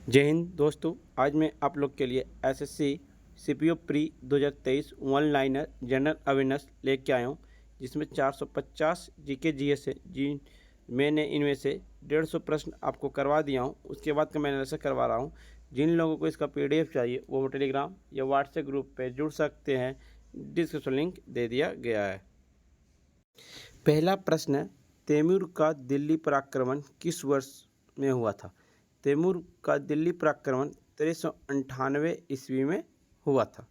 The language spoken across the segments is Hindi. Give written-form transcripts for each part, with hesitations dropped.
जय हिंद दोस्तों। आज मैं आप लोग के लिए SSC CPO pre 2023 one liner general awareness लेके आया हूँ, जिसमें 450 जीके जीएस है। जी, मैंने इनमें से 150 प्रश्न आपको करवा दिया हूँ। उसके बाद का मैं एनालिसिस करवा रहा हूँ। जिन लोगों को इसका पीडीएफ चाहिए वो टेलीग्राम या व्हाट्सएप ग्रुप पे जुड़ सकते हैं। डिस्क्रिप्शन लिंक दे दिया गया है। पहला प्रश्न, तैमूर का दिल्ली पराक्रमण किस वर्ष में हुआ था? तैमूर का दिल्ली पराक्रमण 1398 ईस्वी में हुआ था।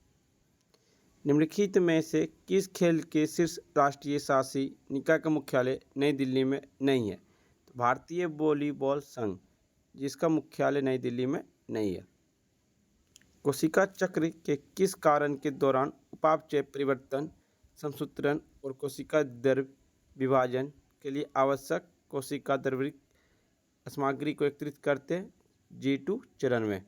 निम्नलिखित में से किस खेल के शीर्ष राष्ट्रीय शासी निकाय का मुख्यालय नई दिल्ली में नहीं है? तो भारतीय वॉलीबॉल संघ, जिसका मुख्यालय नई दिल्ली में नहीं है। कोशिका चक्र के किस कारण के दौरान उपापचय परिवर्तन, समसूत्रण और कोशिका द्रव्य विभाजन के लिए आवश्यक कोशिका द्रव्य सामग्री को एकत्रित करते हैं? G2 चरण में।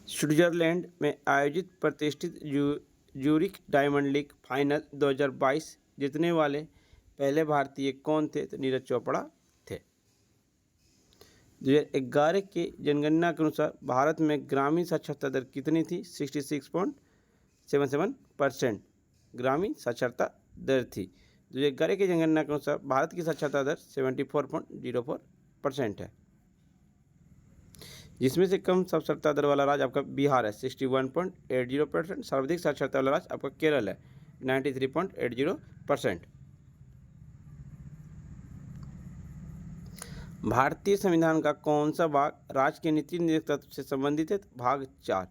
स्विट्जरलैंड में आयोजित प्रतिष्ठित ज्यूरिख डायमंड लीग फाइनल 2022 जीतने वाले पहले भारतीय कौन थे? तो नीरज चोपड़ा थे। 2011 के जनगणना के अनुसार भारत में ग्रामीण साक्षरता दर कितनी थी? 66.77% ग्रामीण साक्षरता दर थी। 2011 की जनगणना के अनुसार भारत की साक्षरता दर 74.04% है, जिसमें से कम साक्षरता दर वाला राज्य आपका बिहार है 61.80%। सर्वाधिक साक्षरता वाला राज्य आपका केरल है 93.80%। भारतीय संविधान का कौन सा भाग राज्य के नीति निदेशक तत्व से संबंधित है? भाग 4।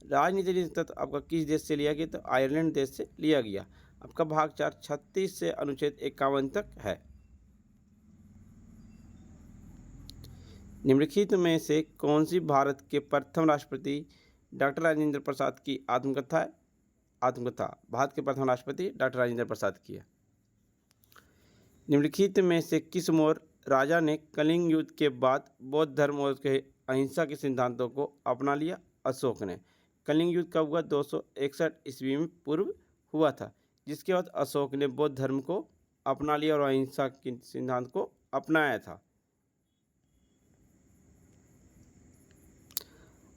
राजनीति निदेशक तत्व आपका किस देश से लिया गया? तो आयरलैंड देश से लिया गया। आपका भाग 4 36 से अनुच्छेद 51 तक है। निम्नलिखित में से कौन सी भारत के प्रथम राष्ट्रपति डॉक्टर राजेंद्र प्रसाद की आत्मकथा है? आत्मकथा भारत के प्रथम राष्ट्रपति डॉक्टर राजेंद्र प्रसाद की है। निम्नलिखित में से किस मौर्य राजा ने कलिंग युद्ध के बाद बौद्ध धर्म और उसके अहिंसा के सिद्धांतों को अपना लिया? अशोक ने। कलिंग युद्ध कब हुआ? 261 ईस्वी में पूर्व हुआ था, जिसके बाद अशोक ने बौद्ध धर्म को अपना लिया और अहिंसा के सिद्धांत को अपनाया था।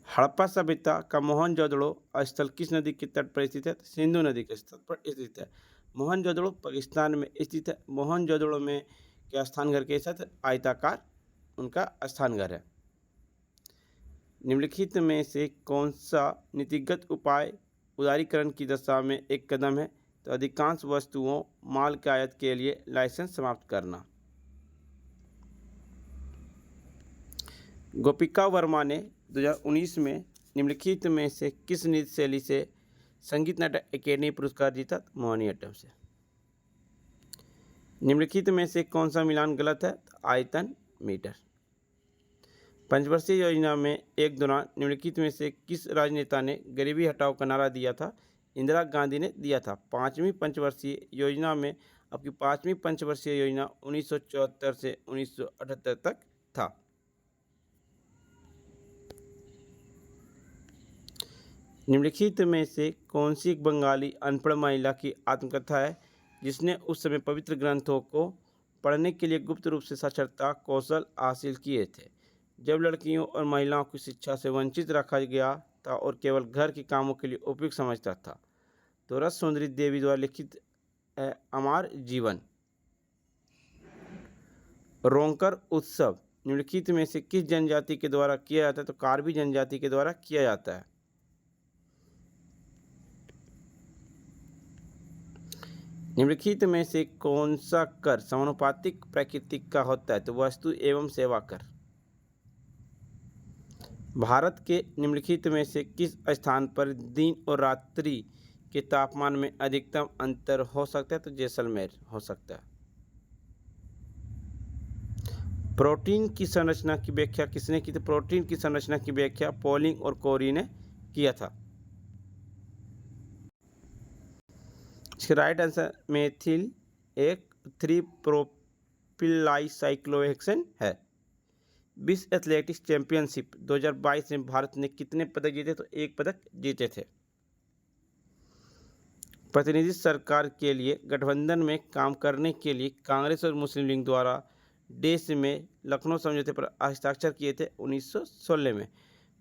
हड़प्पा सभ्यता का मोहनजोदड़ो स्थल किस नदी के तट पर स्थित है? सिंधु नदी के तट पर स्थित है। मोहनजोदड़ो पाकिस्तान में स्थित है। मोहनजोदड़ो में क्या स्थान घर के साथ आयताकार उनका स्थान घर है। निम्नलिखित में से कौन सा नीतिगत उपाय उदारीकरण की दशा में एक कदम है? तो अधिकांश वस्तुओं माल के आयात के लिए लाइसेंस समाप्त करना। गोपिका वर्मा ने 2019 में निम्नलिखित में से किस नृत्य शैली से संगीत नाटक अकेडमी पुरस्कार जीता? मोहिनीअट्टम से। निम्नलिखित में से कौन सा मिलान गलत है? आयतन मीटर। पंचवर्षीय योजना में एक दौरान निम्नलिखित में से किस राजनेता ने गरीबी हटाओ का नारा दिया था? इंदिरा गांधी ने दिया था। पाँचवीं पंचवर्षीय योजना में आपकी पाँचवीं पंचवर्षीय योजना 1974 से 1978 तक था। निम्नलिखित में से कौन सी एक बंगाली अनपढ़ महिला की आत्मकथा है जिसने उस समय पवित्र ग्रंथों को पढ़ने के लिए गुप्त रूप से साक्षरता कौशल हासिल किए थे, जब लड़कियों और महिलाओं की शिक्षा से वंचित रखा गया था और केवल घर के कामों के लिए उपयुक्त समझता था? तो रस सुंदरी देवी द्वारा लिखित है अमर जीवन। रोंकर उत्सव निम्नलिखित में से किस जनजाति के द्वारा किया जाता है? तो कार्बी जनजाति के द्वारा किया जाता है। निम्नलिखित में से कौन सा कर समानुपातिक प्रकृति का होता है? तो वस्तु एवं सेवा कर। भारत के निम्नलिखित में से किस स्थान पर दिन और रात्रि के तापमान में अधिकतम अंतर हो सकता है? तो जैसलमेर हो सकता है। प्रोटीन की संरचना की व्याख्या किसने की थी? प्रोटीन की संरचना की व्याख्या पॉलिंग और कोरी ने किया था। इसका राइट आंसर मेथिल एक 3 प्रोपिलाइसाइक्लोहेक्सेन है। विश्व एथलेटिक्स चैंपियनशिप 2022 में भारत ने कितने पदक जीते? तो एक पदक जीते थे। प्रतिनिधि सरकार के लिए गठबंधन में काम करने के लिए कांग्रेस और मुस्लिम लीग द्वारा देश में लखनऊ समझौते पर हस्ताक्षर किए थे 1916 में।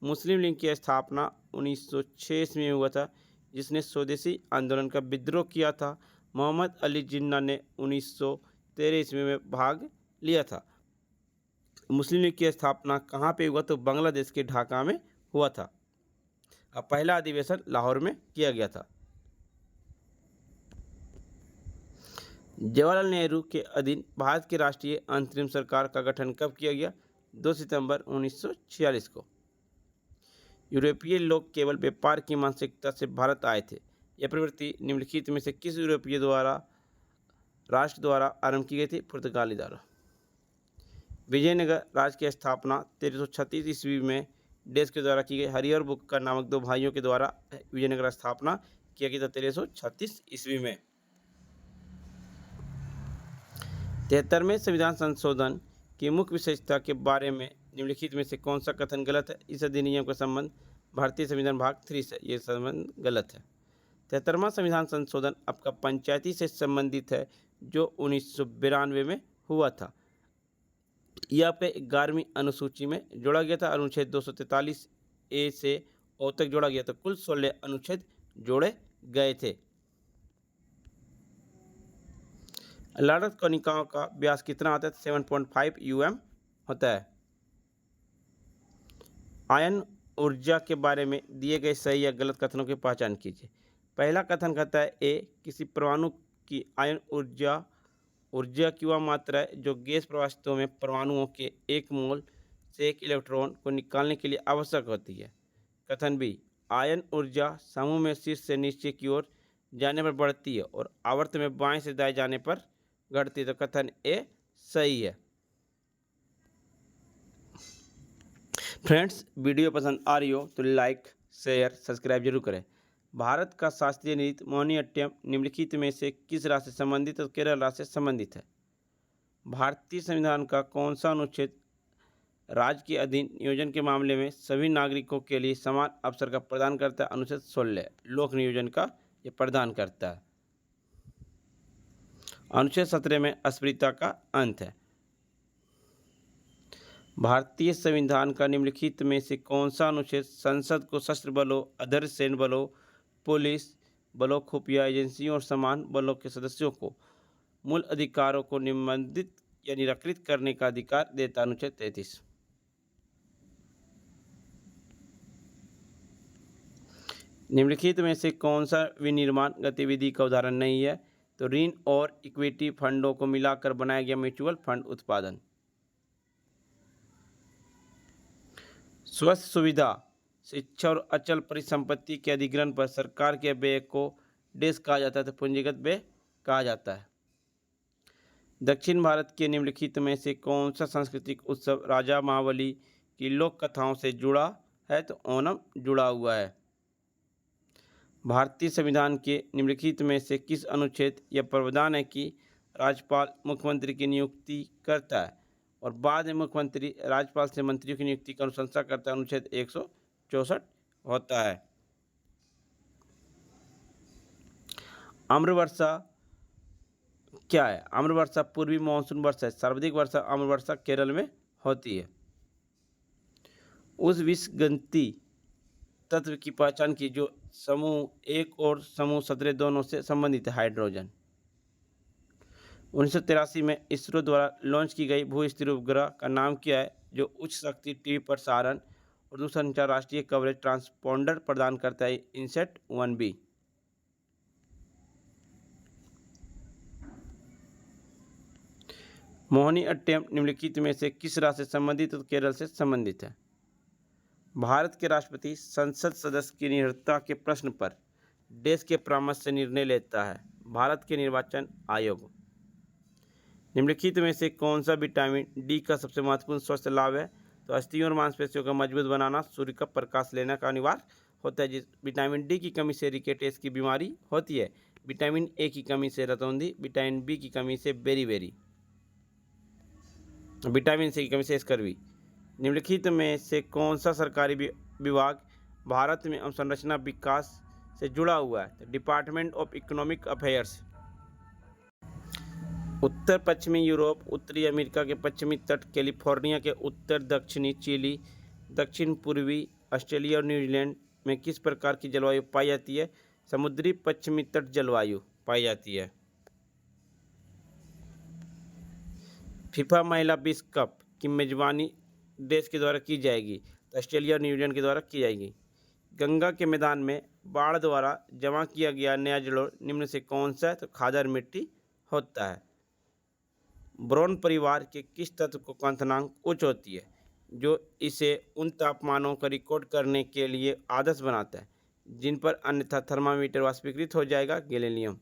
मुस्लिम लीग की स्थापना 1906 ईस्वी में हुआ था, जिसने स्वदेशी आंदोलन का विद्रोह किया था। मोहम्मद अली जिन्ना ने 1913 ईस्वी में भाग लिया था। मुस्लिम लीग की स्थापना कहाँ पे हुआ? तो बांग्लादेश के ढाका में हुआ था। अब पहला अधिवेशन लाहौर में किया गया था। जवाहरलाल नेहरू के अधीन भारत की राष्ट्रीय अंतरिम सरकार का गठन कब किया गया? 2 सितंबर 1946 को। यूरोपीय लोग केवल व्यापार की मानसिकता से भारत आए थे। यह प्रवृत्ति निम्नलिखित में से किस यूरोपीय राष्ट्र द्वारा आरंभ की गई थी? पुर्तगाली द्वारा। विजयनगर राज्य की स्थापना 1336 ईस्वी में देश के द्वारा की गई। हरि और बुक्कर नामक दो भाइयों के द्वारा विजयनगर स्थापना किया गया था 1336 ईस्वी में। 73वें संविधान संशोधन की मुख्य विशेषता के बारे में निम्नलिखित में से कौन सा कथन गलत है? इस अधिनियम का संबंध भारतीय संविधान भाग 3 से, यह संबंध गलत है। 73वां संविधान संशोधन आपका पंचायती से संबंधित है, जो 1992 में हुआ था। यह आपके 11वीं अनुसूची में जोड़ा गया था। अनुच्छेद 243 ए से ओ तक जोड़ा गया था। कुल 16 अनुच्छेद जोड़े गए थे। लार्डक कणिकाओं का व्यास कितना होता है? 7.5 UM होता है। आयन ऊर्जा के बारे में दिए गए सही या गलत कथनों की पहचान कीजिए। पहला कथन कहता है ए, किसी परमाणु की आयन ऊर्जा की वह मात्रा है जो गैस प्रवास्तों में परमाणुओं के 1 मोल से 1 इलेक्ट्रॉन को निकालने के लिए आवश्यक होती है। कथन बी, आयन ऊर्जा समूह में शीर्ष से नीचे की ओर जाने पर बढ़ती है और आवर्त में बाएं से दाएं जाने पर घटती है। तो कथन ए सही है। फ्रेंड्स, वीडियो पसंद आ रही हो तो लाइक, शेयर, सब्सक्राइब जरूर करें। भारत का शास्त्रीय नृत्य मोहिनीअट्टम निम्नलिखित में से किस राज्य से संबंधित और केरल राज्य से संबंधित है? भारतीय संविधान का कौन सा अनुच्छेद राज्य के अधीन नियोजन के मामले में सभी नागरिकों के लिए समान अवसर का प्रदान करता है? अनुच्छेद 16 लोक नियोजन का ये प्रदान करता है। अनुच्छेद 17 में अस्पृश्यता का अंत है। भारतीय संविधान का निम्नलिखित में से कौन सा अनुच्छेद संसद को सशस्त्र बलों, अर्धसैनिक बलों, पुलिस बलों, खुफिया एजेंसियों और समान बलों के सदस्यों को मूल अधिकारों को निबंधित या निराकृत करने का अधिकार देता? अनुच्छेद 33। निम्नलिखित में से कौन सा विनिर्माण गतिविधि का उदाहरण नहीं है? तो ऋण और इक्विटी फंडों को मिलाकर बनाया गया म्यूचुअल फंड उत्पादन। स्वास्थ्य सुविधा, शिक्षा और अचल परिसंपत्ति के अधिग्रहण पर सरकार के व्यय को डैश कहा जाता है? तो पूंजीगत व्यय कहा जाता है। दक्षिण भारत के निम्नलिखित में से कौन सा सांस्कृतिक उत्सव राजा महाबली की लोक कथाओं से जुड़ा है? तो ओणम जुड़ा हुआ है। भारतीय संविधान के निम्नलिखित में से किस अनुच्छेद यह प्रावधान है कि राज्यपाल मुख्यमंत्री की नियुक्ति करता है और बाद में मुख्यमंत्री राज्यपाल से मंत्रियों की नियुक्ति की अनुशंसा करता है? अनुच्छेद 164 होता है। आम्रवर्षा क्या है? आम्रवर्षा पूर्वी मानसून वर्षा है। सर्वाधिक वर्षा आम्रवर्षा केरल में होती है। उस विषगंती तत्व की पहचान की जो समूह 1 और समूह 17 दोनों से संबंधित है। हाइड्रोजन। 1983 में इसरो द्वारा लॉन्च की गई भू-स्थिर उपग्रह का नाम क्या है, जो उच्च शक्ति टीवी प्रसारण और दूरसंचार राष्ट्रीय कवरेज ट्रांसपोंडर प्रदान करता है? इनसेट 1B। मोहिनीअट्टम निम्नलिखित में से किस राज्य से संबंधित और केरल से संबंधित है? भारत के राष्ट्रपति संसद सदस्य की निरर्थता के प्रश्न पर देश के परामर्श से निर्णय लेता है? भारत के निर्वाचन आयोग। निम्नलिखित में से कौन सा विटामिन डी का सबसे महत्वपूर्ण स्वास्थ्य लाभ है? तो अस्थियों और मांसपेशियों का मजबूत बनाना, सूर्य का प्रकाश लेना का अनिवार्य होता है। जिस विटामिन डी की कमी से रिकेट्स की बीमारी होती है। विटामिन ए की कमी से रतौंधी, विटामिन बी की कमी से बेरी, विटामिन सी की कमी से स्कर्वी। निम्नलिखित में से कौन सा सरकारी विभाग भारत में अवसंरचना विकास से जुड़ा हुआ है? तो डिपार्टमेंट ऑफ इकोनॉमिक अफेयर्स। उत्तर पश्चिमी यूरोप, उत्तरी अमेरिका के पश्चिमी तट, कैलिफोर्निया के उत्तर दक्षिणी चिली, दक्षिण पूर्वी ऑस्ट्रेलिया और न्यूजीलैंड में किस प्रकार की जलवायु पाई जाती है? समुद्री पश्चिमी तट जलवायु पाई जाती है। फीफा महिला विश्व कप की मेजबानी देश के द्वारा की जाएगी? तो ऑस्ट्रेलिया और न्यूजीलैंड के द्वारा की जाएगी। गंगा के मैदान में बाढ़ द्वारा जमा किया गया नया जलोढ़ निम्न से कौन सा है? तो खादर मिट्टी होता है। ब्रोन परिवार के किस तत्व को क्वथनांक उच्च होती है, जो इसे उन तापमानों का रिकॉर्ड करने के लिए आदर्श बनाता है जिन पर अन्यथा थर्मामीटर वाष्पीकृत हो जाएगा? गैलीनियम।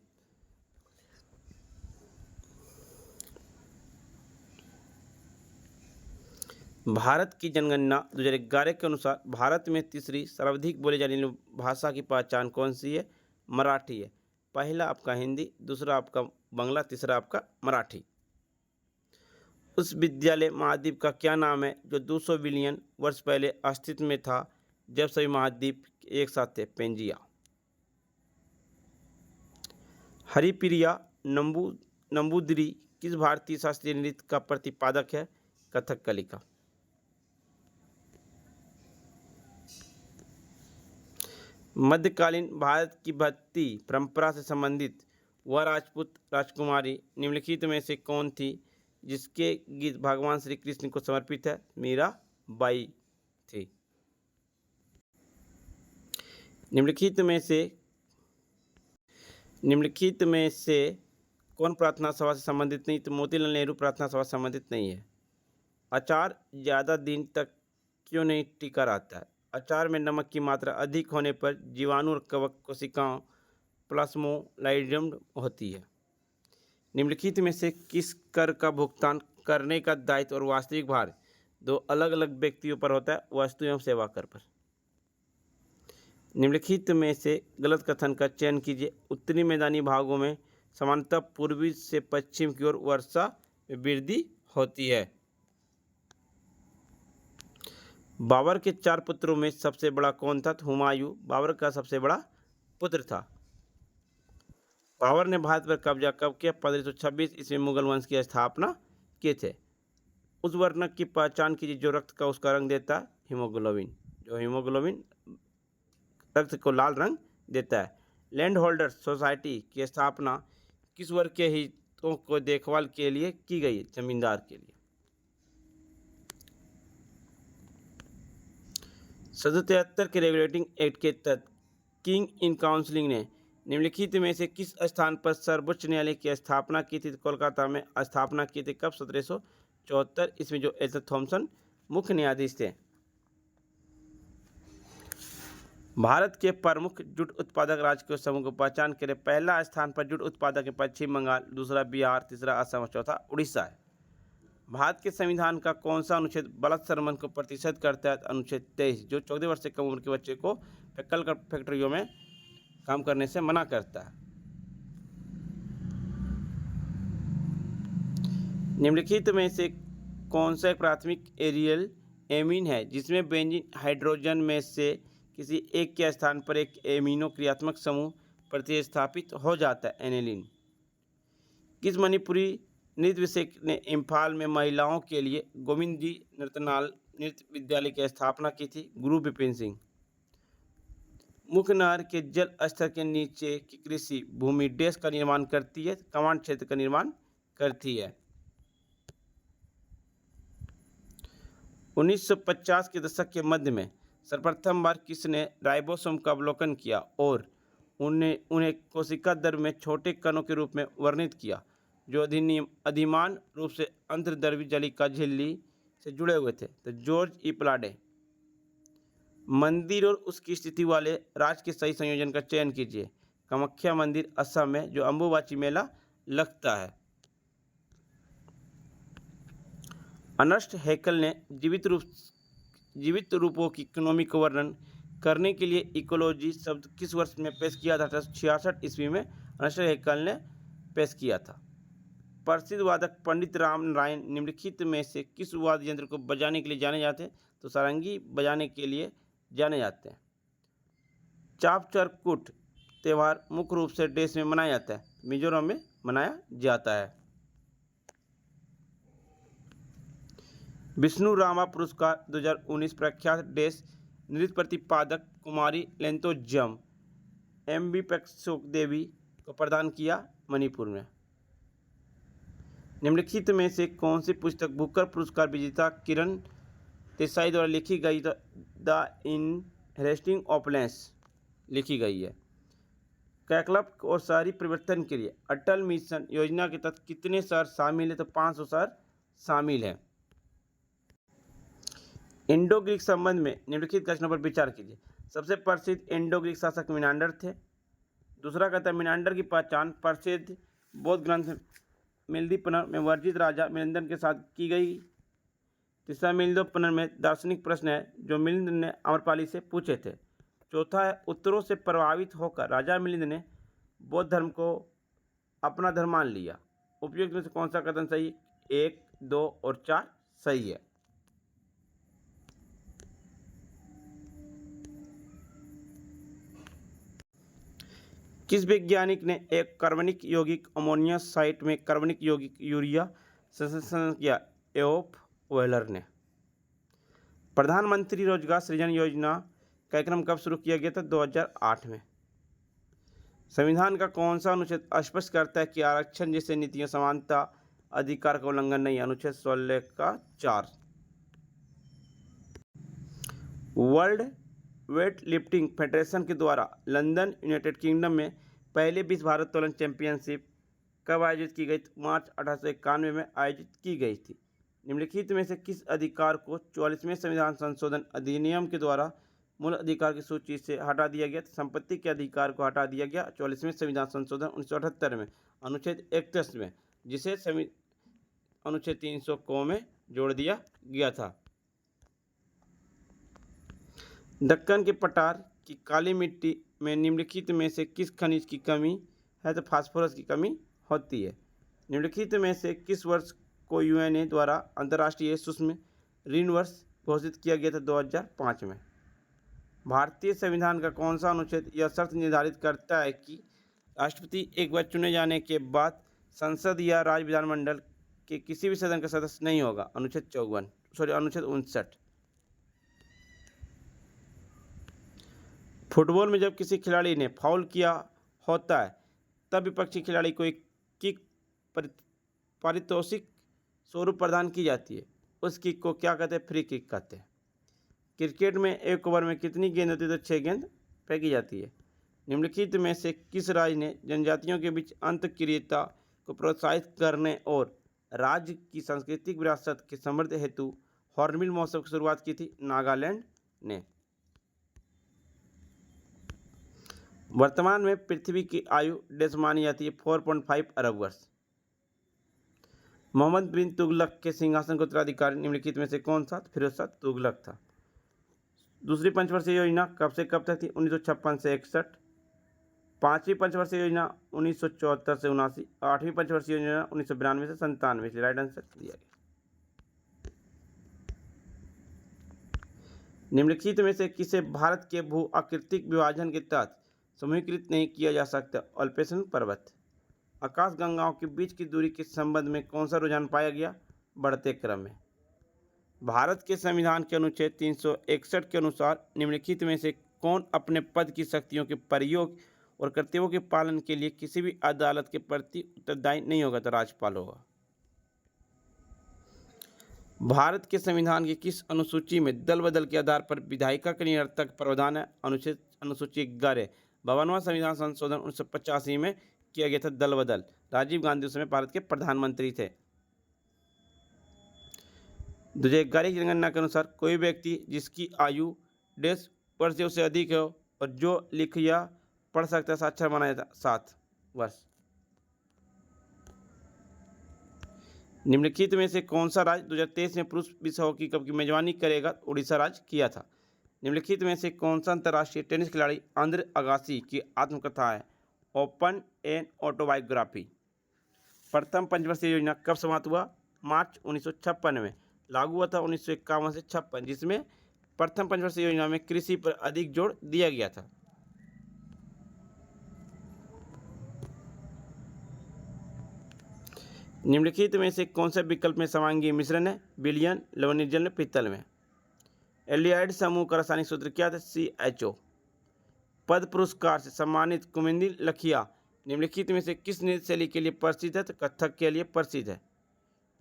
भारत की जनगणना 2011 के अनुसार भारत में तीसरी सर्वाधिक बोली जाने वाली भाषा की पहचान कौन सी है? मराठी है। पहला आपका हिंदी, दूसरा आपका बांग्ला, तीसरा आपका मराठी। उस विद्यालय महाद्वीप का क्या नाम है जो 200 बिलियन वर्ष पहले अस्तित्व में था जब सभी महाद्वीप एक साथ थे? पेंजिया। हरिप्रिया नंबूदिरी किस भारतीय शास्त्रीय नृत्य का प्रतिपादक है? कथकली का। मध्यकालीन भारत की भक्ति परंपरा से संबंधित वह राजपूत राजकुमारी निम्नलिखित में से कौन थी जिसके गीत भगवान श्री कृष्ण को समर्पित है? मीराबाई थी। निम्नलिखित में से कौन प्रार्थना सभा से संबंधित नहीं? तो मोतीलाल नेहरू प्रार्थना सभा से संबंधित नहीं है। अचार ज़्यादा दिन तक क्यों नहीं टिका रहता है? अचार में नमक की मात्रा अधिक होने पर जीवाणु और कवक कोशिकाओं प्लाज्मोलाइडियम होती है। निम्नलिखित में से किस कर का भुगतान करने का दायित्व और वास्तविक भार दो अलग अलग व्यक्तियों पर होता है? वस्तु एवं सेवा कर पर। निम्नलिखित में से गलत कथन का चयन कीजिए। उत्तरी मैदानी भागों में सामान्यतः पूर्वी से पश्चिम की ओर वर्षा में वृद्धि होती है। बाबर के 4 पुत्रों में सबसे बड़ा कौन था? हुमायूं बाबर का सबसे बड़ा पुत्र था। बाबर ने भारत पर कब्जा कब किया? 1526 ईस्वी में मुगल वंश की स्थापना किए थे। उस वर्णक की पहचान कीजिए जो रक्त का उसका रंग देता है? हीमोग्लोबिन। जो हीमोग्लोबिन रक्त को लाल रंग देता है। लैंड होल्डर्स सोसाइटी की स्थापना किस वर्ग के हितों को देखभाल के लिए की गई? जमींदार के लिए। 1773 के रेगुलेटिंग एक्ट के तहत किंग इन काउंसिलिंग ने निम्नलिखित में से किस स्थान पर सर्वोच्च न्यायालय की स्थापना की थी? कोलकाता में स्थापना की थी। कब? 1774 इसमें जो एल्थर थॉमसन मुख्य न्यायाधीश थे। भारत के प्रमुख जूट उत्पादक राज्य के समूह को पहचान के लिए पहला स्थान पर जूट उत्पादक है पश्चिम बंगाल, दूसरा बिहार, तीसरा असम और चौथा उड़ीसा है। भारत के संविधान का कौन सा अनुच्छेद बालक श्रम को प्रतिषेध करता है? अनुच्छेद 23 जो 14 वर्ष से कम उम्र के बच्चे को फैक्ट्रियों में काम करने से मना करता है। निम्नलिखित में से कौन सा प्राथमिक एरियल एमीन है जिसमें बेंजीन हाइड्रोजन में से किसी एक के स्थान पर एक एमिनो क्रियात्मक समूह प्रतिस्थापित हो जाता है? एनिलीन। किस मणिपुरी नृत्य विशेषज्ञ ने इम्फाल में महिलाओं के लिए गोविंद जी नृत्यनाल नृत्य विद्यालय की स्थापना की थी? गुरु विपिन सिंह। मुख्य नहर के जल स्तर के नीचे की कृषि भूमि देश का निर्माण करती है? कमांड क्षेत्र का निर्माण करती है। 1950 के दशक के मध्य में सर्वप्रथम बार किसने राइबोसोम का अवलोकन किया और उन्हें कोशिका द्रव्य में छोटे कणों के रूप में वर्णित किया जो अधिमान रूप से अंतर्द्रव्यी जलिका झिल्ली से जुड़े हुए थे? तो जॉर्ज ई प्लाडे। मंदिर और उसकी स्थिति वाले राज्य के सही संयोजन का चयन कीजिए। कामाख्या मंदिर असम में जो अम्बुबाची मेला लगता है। अर्नेस्ट हैकेल ने जीवित रूपों की इकोनॉमी को वर्णन करने के लिए इकोलॉजी शब्द किस वर्ष में पेश किया था? 1966 ईस्वी में अर्नेस्ट हैकेल ने पेश किया था। प्रसिद्ध वादक पंडित राम नारायण निम्नलिखित में से किस वाद्य यंत्र को बजाने के लिए जाने जाते हैं? तो सारंगी बजाने के लिए जाने जाते हैं। चापचरकुट त्यौहार मुख्य रूप से देश में मनाया जाता है? मिजोरम में मनाया जाता है। विष्णु रामा पुरस्कार 2019 प्रख्यात देश नृत्य प्रतिपादक कुमारी लेंतोजम एम बी पेक्सोक देवी को प्रदान किया मणिपुर में। निम्नलिखित में से कौन सी पुस्तक बुकर पुरस्कार विजेता किरण देसाई द्वारा लिखी गई द इनहेरिटिंग ऑपुलेंस लिखी गई है? कैकल्प और शहरी परिवर्तन के लिए अटल मिशन योजना के तहत कितने शहर शामिल है? तो 500 शहर शामिल है। इंडो ग्रीक संबंध में निम्नलिखित कथनों पर विचार कीजिए। सबसे प्रसिद्ध इंडो ग्रीक शासक मिनांडर थे। दूसरा कहता है मिनांडर की पहचान प्रसिद्ध बौद्ध ग्रंथ मिल्दीपनर में वर्जित राजा मिलिंद के साथ की गई। तीसरा मिल्दीपनर में दार्शनिक प्रश्न है जो मिलिंद ने अमरपाली से पूछे थे। चौथा है उत्तरों से प्रभावित होकर राजा मिलिंद ने बौद्ध धर्म को अपना धर्म मान लिया। उपयुक्त में से कौन सा कथन सही? 1, 2 और 4 सही है। किस वैज्ञानिक ने एक कार्बनिक यौगिक अमोनिया साइट में कार्बनिक यौगिक यूरिया संश्लेषण किया? एओफ वेलर ने। प्रधानमंत्री रोजगार सृजन योजना कार्यक्रम कब शुरू किया गया था? 2008 में। संविधान का कौन सा अनुच्छेद स्पष्ट करता है कि आरक्षण जैसे नीतियां समानता अधिकार का उल्लंघन नहीं? अनुच्छेद 16 का 4। वर्ल्ड वेट लिफ्टिंग फेडरेशन के द्वारा लंदन यूनाइटेड किंगडम में पहले विश्व भारोत्तोलन चैंपियनशिप कब आयोजित की गई? मार्च 1891 में आयोजित की गई थी। निम्नलिखित में से किस अधिकार को 44वें संविधान संशोधन अधिनियम के द्वारा मूल अधिकार की सूची से हटा दिया गया? संपत्ति के अधिकार को हटा दिया गया 44वें संविधान संशोधन 1978 में अनुच्छेद 31 में, जिसे अनुच्छेद 300 को में जोड़ दिया गया था। दक्कन के पठार की काली मिट्टी में निम्नलिखित में से किस खनिज की कमी है? तो फास्फोरस की कमी होती है। निम्नलिखित में से किस वर्ष को यूएनए द्वारा अंतर्राष्ट्रीय सूक्ष्म ऋण वर्ष घोषित किया गया था? 2005 में। भारतीय संविधान का कौन सा अनुच्छेद यह शर्त निर्धारित करता है कि राष्ट्रपति एक बार चुने जाने के बाद संसद या राज्य विधानमंडल के किसी भी सदन का सदस्य नहीं होगा? अनुच्छेद 59। फुटबॉल में जब किसी खिलाड़ी ने फाउल किया होता है तब विपक्षी खिलाड़ी को एक किक पारितोषिक स्वरूप प्रदान की जाती है। उस किक को क्या कहते हैं? फ्री किक कहते हैं। क्रिकेट में एक ओवर में कितनी गेंद होती है? तो 6 गेंद फेंकी जाती है। निम्नलिखित में से किस राज्य ने जनजातियों के बीच अंतःक्रियता को प्रोत्साहित करने और राज्य की सांस्कृतिक विरासत के समृद्धि हेतु हॉर्नबिल महोत्सव की शुरुआत की थी? नागालैंड ने। वर्तमान में पृथ्वी की आयु डेढ़ मानी जाती है 4.5 अरब वर्ष। मोहम्मद बिन तुगलक के सिंहासन का उत्तराधिकारी निम्नलिखित में से कौन सा? फिरोज शाह तुगलक था। दूसरी पंचवर्षीय योजना कब से कब तक थी? 1956 से 61। पांचवी पंचवर्षीय योजना 1974 से 79। आठवीं पंचवर्षीय योजना 1992 से 97। इसलिए राइट आंसर दिया गया। निम्नलिखित में से किसे भारत के भू आकृतिक विभाजन के तहत समूहीकृत नहीं किया जा सकता? अल्पेशन पर्वत। आकाश गंगाओं के बीच की दूरी के संबंध में कौन सा रुझान पाया गया? बढ़ते क्रम में। भारत के संविधान के अनुच्छेद 361 के अनुसार निम्नलिखित में से कौन अपने पद की शक्तियों के प्रयोग और कर्तव्यों के पालन के लिए किसी भी अदालत के प्रति उत्तरदायी नहीं होगा? तो राज्यपाल होगा। भारत के संविधान की किस अनुसूची में दल बदल के आधार पर विधायिका का निरर्थक प्रावधान है? अनुसूची 11। 52वां संविधान संशोधन 1985 में किया गया था दल बदल। राजीव गांधी उस समय भारत के प्रधानमंत्री थे। 2011 की जनगणना के अनुसार कोई व्यक्ति जिसकी आयु 1.5 वर्ष से उससे अधिक हो और जो लिख या पढ़ सकता है साक्षर माना जाता 7 वर्ष। निम्नलिखित में से कौन सा राज्य 2023 में पुरुष विश्व हॉकी कप की मेजबानी करेगा? उड़ीसा राज्य किया था। निम्नलिखित में से कौन सा अंतर्राष्ट्रीय टेनिस खिलाड़ी आंद्रे अगासी की आत्मकथा है? Open an autobiography. प्रथम पंचवर्षीय योजना कब समाप्त हुआ? मार्च 1956 में। लागू हुआ था 1951 से 56, जिसमें प्रथम पंचवर्षीय योजना में कृषि पर अधिक जोर दिया गया था। निम्नलिखित में से कौन सा विकल्प में समांगीय मिश्रण है? विलयन, लवणीय जल में, पीतल में। एल्डिहाइड समूह का रासायनिक सूत्र क्या था? CHO। पद्म पुरस्कार से सम्मानित कुमुदिनी लखिया निम्नलिखित में से किस नृत्य शैली के लिए प्रसिद्ध है? तो कथक के लिए प्रसिद्ध है।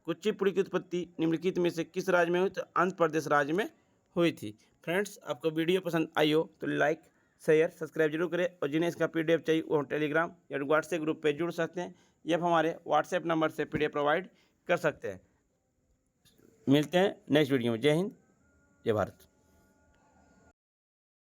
कुचिपुड़ी की उत्पत्ति निम्नलिखित में से किस राज्य में हुई? तो आंध्र प्रदेश राज्य में हुई थी। फ्रेंड्स, आपको वीडियो पसंद आई हो तो लाइक, शेयर, सब्सक्राइब जरूर करें, और जिन्हें इसका PDF चाहिए वो टेलीग्राम या व्हाट्सएप ग्रुप पे जुड़ सकते हैं या हमारे व्हाट्सएप नंबर से PDF प्रोवाइड कर सकते हैं। मिलते हैं नेक्स्ट वीडियो में। जय हिंद, जय भारत।